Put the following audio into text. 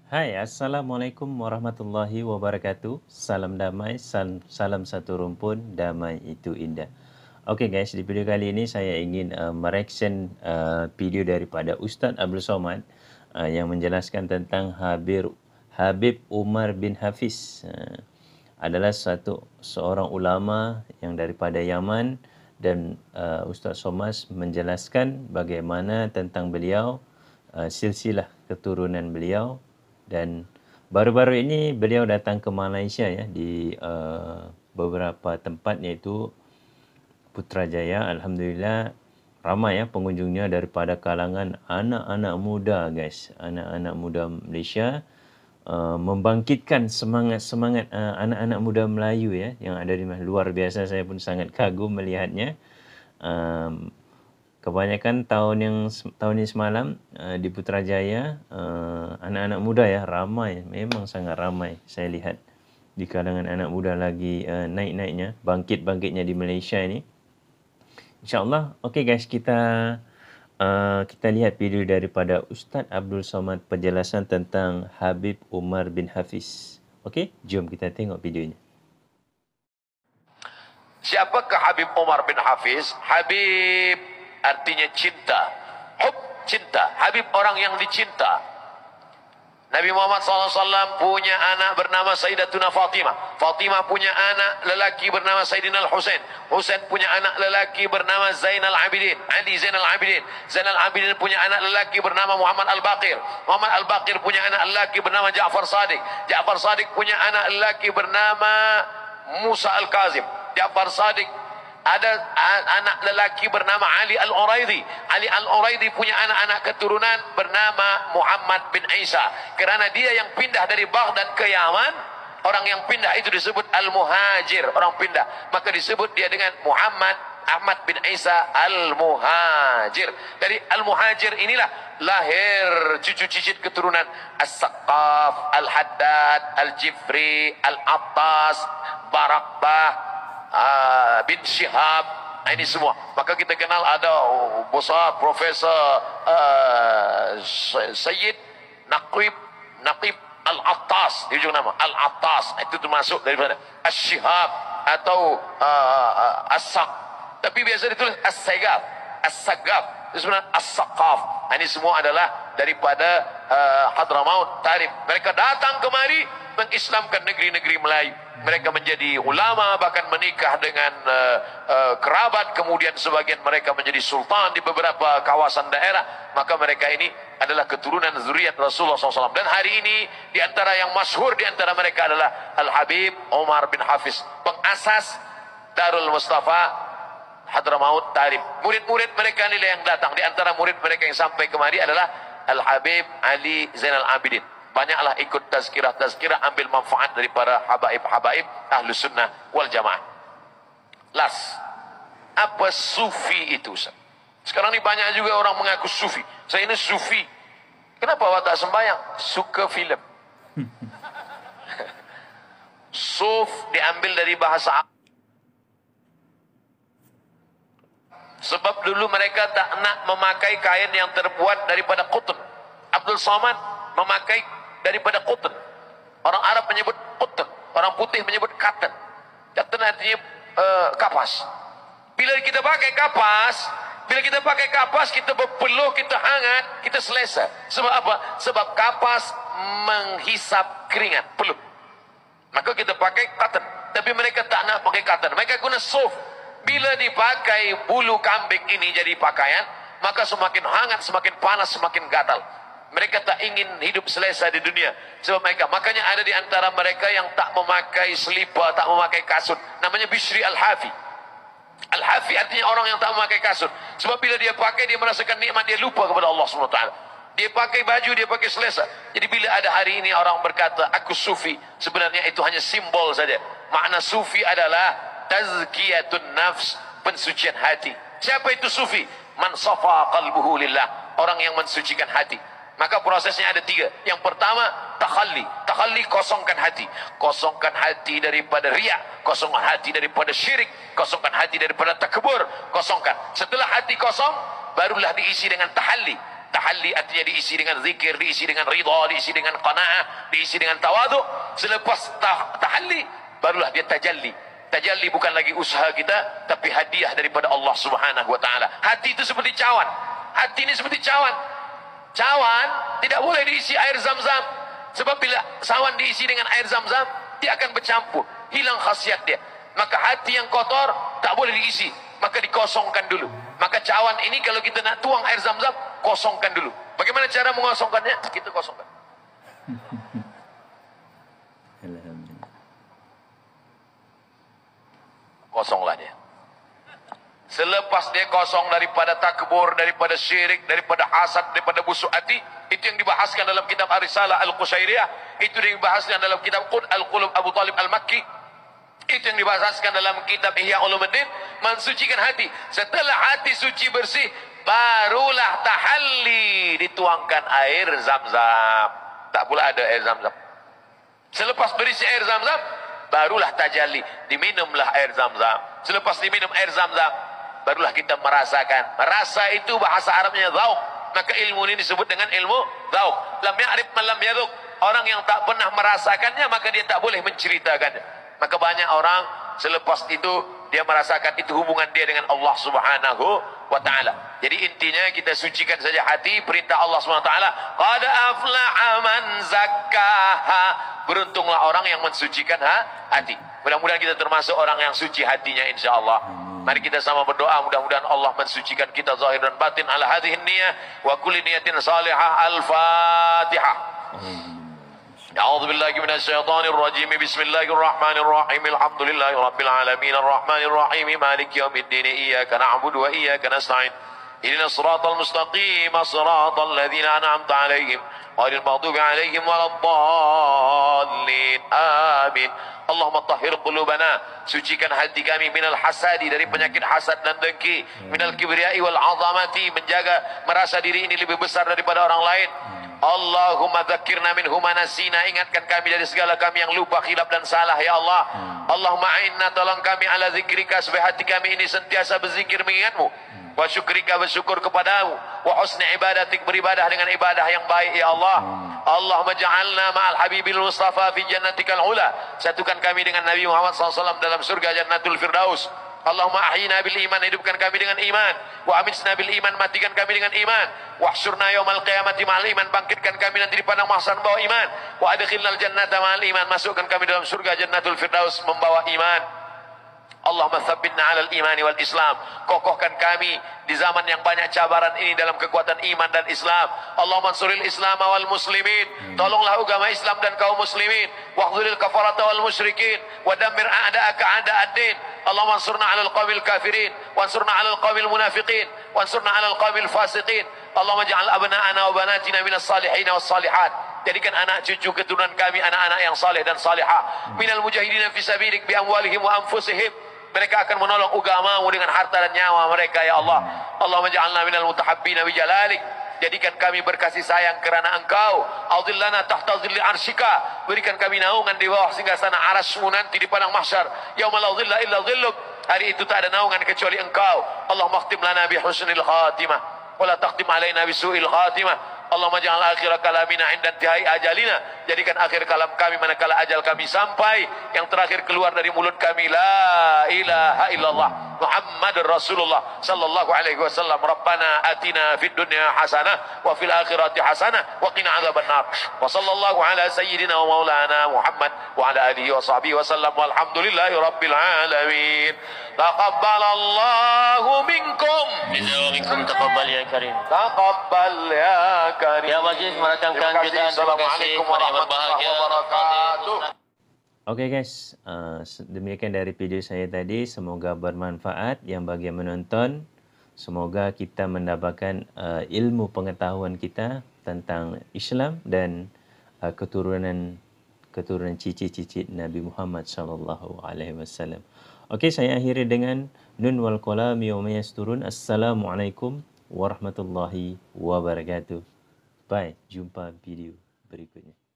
Hai, Assalamualaikum warahmatullahi wabarakatuh. Salam damai, salam satu rumpun, damai itu indah. Okey guys, di video kali ini saya ingin mereaction video daripada Ustaz Abdul Somad yang menjelaskan tentang Habib Umar bin Hafiz. Adalah seorang ulama yang daripada Yaman, dan Ustaz Somad menjelaskan bagaimana tentang beliau, silsilah keturunan beliau. Dan baru-baru ini beliau datang ke Malaysia ya, di beberapa tempat, iaitu Putrajaya. Alhamdulillah ramai ya pengunjungnya daripada kalangan anak-anak muda guys. Anak-anak muda Malaysia membangkitkan semangat anak-anak muda Melayu ya yang ada di luar biasa. Saya pun sangat kagum melihatnya. Kebanyakan tahun ini semalam di Putrajaya, anak-anak muda ya ramai, memang sangat ramai saya lihat di kalangan anak muda lagi naik-naiknya, bangkit-bangkitnya di Malaysia ini. InsyaAllah. Okey guys, kita lihat video daripada Ustaz Abdul Somad penjelasan tentang Habib Umar bin Hafiz. Okey, jom kita tengok videonya. Siapakah Habib Umar bin Hafiz? Habib artinya cinta. Hub, cinta. Habib orang yang dicinta. Nabi Muhammad SAW punya anak bernama Sayyidatuna Fatimah. Fatimah punya anak lelaki bernama Sayyidina Al-Husain. Husain punya anak lelaki bernama Zainal Abidin. Ali Zainal Abidin. Zainal Abidin punya anak lelaki bernama Muhammad Al-Baqir. Muhammad Al-Baqir punya anak lelaki bernama Ja'far Sadiq. Ja'far Sadiq punya anak lelaki bernama Musa Al-Kazim. Ja'far Sadiq ada anak lelaki bernama Ali Al-Uraidi. Ali Al-Uraidi punya anak-anak keturunan bernama Muhammad bin Isa. Kerana dia yang pindah dari Baghdad ke Yaman, orang yang pindah itu disebut Al-Muhajir, orang pindah. Maka disebut dia dengan Muhammad Ahmad bin Isa Al-Muhajir. Dari Al-Muhajir inilah lahir cucu cicit keturunan As-Saqqaf, Al-Haddad, Al-Jifri, Al-Attas, Barakbah, bin Syihab. Ini semua. Maka kita kenal ada besar Profesor Sayyid Naqib Al-Attas, dia juga nama Al-Attas. Itu termasuk daripada As-Syihab atau As-Saq. Tapi biasa ditulis As-Sagaf. As-Sagaf itu sebenarnya As-Saqaf. Ini semua adalah daripada Hadramaut, Tarif. Mereka datang kemari mengislamkan negeri-negeri Melayu. Mereka menjadi ulama, bahkan menikah dengan kerabat. Kemudian sebagian mereka menjadi sultan di beberapa kawasan daerah. Maka mereka ini adalah keturunan zuriat Rasulullah SAW. Dan hari ini di antara yang masyhur di antara mereka adalah Al-Habib Umar bin Hafiz, pengasas Darul Mustafa Hadramaut Tarif. Murid-murid mereka inilah yang datang. Di antara murid mereka yang sampai kemari adalah Al-Habib Ali Zainal Abidin. Banyaklah ikut tazkirah, ambil manfaat dari para habaib Ahlus Sunnah wal Jamaah. Apa sufi itu? Sekarang ini banyak juga orang mengaku sufi. Saya ini sufi. Kenapa awak tak sembahyang? Suka filem. Suf diambil dari bahasa Arab. Sebab dulu mereka tak nak memakai kain yang terbuat daripada qutn. Abdul Somad memakai daripada qutn. Orang Arab menyebut qutn, orang putih menyebut katan. Katan artinya kapas. Bila kita pakai kapas, kita berpeluh, kita hangat, kita selesa. Sebab apa? Sebab kapas menghisap keringat, peluh. Maka kita pakai katan. Tapi mereka tak nak pakai katan. Mereka guna suf. Bila dipakai bulu kambing ini jadi pakaian, maka semakin hangat, semakin panas, semakin gatal. Mereka tak ingin hidup selesa di dunia. Sebab mereka, makanya ada di antara mereka yang tak memakai selipar, tak memakai kasut. Namanya Bishri Al-Hafi. Al-Hafi artinya orang yang tak memakai kasut. Sebab bila dia pakai, dia merasakan nikmat, dia lupa kepada Allah SWT. Dia pakai baju, dia pakai selesa. Jadi bila ada hari ini orang berkata, aku sufi, sebenarnya itu hanya simbol saja. Makna sufi adalah tazkiyatun nafs, pensucian hati. Siapa itu sufi? Man safa qalbuhu lillah, orang yang mensucikan hati. Maka prosesnya ada 3. Yang pertama, takhalli. Takhalli, kosongkan hati. Kosongkan hati daripada riya, kosongkan hati daripada syirik, kosongkan hati daripada takbur, kosongkan. Setelah hati kosong, barulah diisi dengan tahalli. Tahalli artinya diisi dengan zikir, diisi dengan ridha, diisi dengan qanaah, diisi dengan tawadhu. Selepas tahalli, barulah dia tajalli. Tajalli bukan lagi usaha kita, tapi hadiah daripada Allah Subhanahu wa taala. Hati itu seperti cawan. Hati ini seperti cawan. Cawan tidak boleh diisi air zam-zam. Sebab bila cawan diisi dengan air zam-zam, dia akan bercampur, hilang khasiat dia. Maka hati yang kotor tak boleh diisi, maka dikosongkan dulu. Maka cawan ini kalau kita nak tuang air zam-zam, kosongkan dulu. Bagaimana cara mengosongkannya? Kita kosongkan. Kosonglah dia. Selepas dia kosong daripada takbur, daripada syirik, daripada hasad, daripada busuk hati, itu yang dibahaskan dalam kitab Ar-Risalah Al-Qushairiyah, itu yang dibahaskan dalam kitab Al-Qulub Abu Talib Al-Makki, itu yang dibahaskan dalam kitab Ihya Ulumuddin, mensucikan hati. Setelah hati suci bersih, barulah tahalli, dituangkan air zam-zam. Tak pula ada air zam-zam. Selepas berisi air zam-zam, barulah tajalli, diminumlah air zam-zam. Selepas diminum air zam-zam, barulah kita merasakan. Merasa itu bahasa Arabnya dzauq. Maka ilmu ini disebut dengan ilmu dzauq. Lam ya'rif man lam yadzuq. Orang yang tak pernah merasakannya, maka dia tak boleh menceritakannya. Maka banyak orang selepas itu dia merasakan itu hubungan dia dengan Allah Subhanahu wa taala. Jadi intinya kita sucikan saja hati, perintah Allah Subhanahu wa taala, qad aflaha man zakkaha. Beruntunglah orang yang mensucikan hati. Mudah-mudahan kita termasuk orang yang suci hatinya insyaallah. Mari kita sama berdoa, mudah-mudahan Allah mensucikan kita zahir dan batin ala hadhihi niyyah wa kulli niyatin salihah. Al-Fatihah. A'udzu billahi minasyaitonir rajim. Bismillahirrahmanirrahim. Alhamdulillahi rabbil alamin arrahmanir rahim maliki yaumiddin iyyaka na'budu wa iyyaka nasta'in. Ihdinas siratal mustaqim siratal ladzina an'amta 'alaihim ghairil maghdubi 'alaihim waladdallin. Amin. Allahumma tahhir qulubana, sucikan hati kami minal hasadi, dari penyakit hasad dan dengki, minal kibriyai wal 'azamati, menjaga merasa diri ini lebih besar daripada orang lain. Allahumma dzakirna minhu ma nasina, ingatkan kami dari segala kami yang lupa, khilaf dan salah ya Allah. Allahumma a'inna, tolong kami ala zikrika, supaya hati kami ini sentiasa berzikir mengingatmu, wa syukrika, bersyukur kepadamu, wa husni ibadatik, beribadah dengan ibadah yang baik ya Allah. Allahumma ja'alna ma'al habibil mustafa fi jannatikal ula, satukan kami dengan Nabi Muhammad SAW dalam surga Jannatul Firdaus. Allahumma ahyina bil iman, hidupkan kami dengan iman, wa amitna bil iman, matikan kami dengan iman, wahsyurna yaumal qiyamati ma'al iman, bangkitkan kami nanti di padang mahsyar membawa iman, wa adkhilnal jannata ma'al iman, masukkan kami dalam surga Jannatul Firdaus membawa iman. Allahumma tsabbitna 'alal imani wal Islam, kokohkan kami di zaman yang banyak cabaran ini dalam kekuatan iman dan Islam. Allahumma ansuril Islam wal muslimin, tolonglah agama Islam dan kaum muslimin, wahdhuril kafarata wal musyrikin, wa dammir a'da'aka a'da'ad-din. Allahumma ansurna 'alal qaumil kafirin, wansurna 'alal qaumil munafiqin, wansurna 'alal qaumil fasiqin. Allahumma ja'al abna'ana wa banatina minas salihin was salihat, jadikan anak cucu keturunan kami anak-anak yang saleh dan salihah, minal mujahidin fi sabilik bi amwalihim wa anfusihim, mereka akan menolong agamamu dengan harta dan nyawa mereka ya Allah. Allahumma ja'alna minal mutahabbina bi jalalik, jadikan kami berkasih sayang kerana Engkau. Audillana tahta zilli arsyika, berikan kami naungan di bawah singgasana arasmu nanti di padang mahsyar, yauma la dhilla illa dhilluk, hari itu tak ada naungan kecuali Engkau. Allahumma khtim lana bi husnil khatimah wa la taqdim alaina bi su'il khatimah. Allahumma ja'al akhir kalamina inda intihai ajalina, jadikan akhir kalam kami manakala ajal kami sampai, yang terakhir keluar dari mulut kami la ilaha illallah Muhammadur Rasulullah sallallahu alaihi wasallam. Rabbana atina fid dunya hasanah wa fil akhirati hasanah wa qina adzabannar. Wa sallallahu ala sayyidina wa maulana Muhammad wa ala alihi wa sahbihi wasallam, walhamdulillahi rabbil alamin. Taqabbalallahu minkum, Jazakallahu minkum, taqabbal ya karim. taqabbal ya karim. Ya majlis merakamkan jutaan terima kasih kepada yang berbahagia. Oke guys, demikian dari video saya tadi. Semoga bermanfaat yang bagi yang menonton. Semoga kita mendapatkan ilmu pengetahuan kita tentang Islam dan keturunan cicit-cicit Nabi Muhammad sallallahu alaihi wasallam. Okey, saya akhiri dengan nun wal qalam yawma yasturun. Assalamualaikum warahmatullahi wabarakatuh. Bye, jumpa video berikutnya.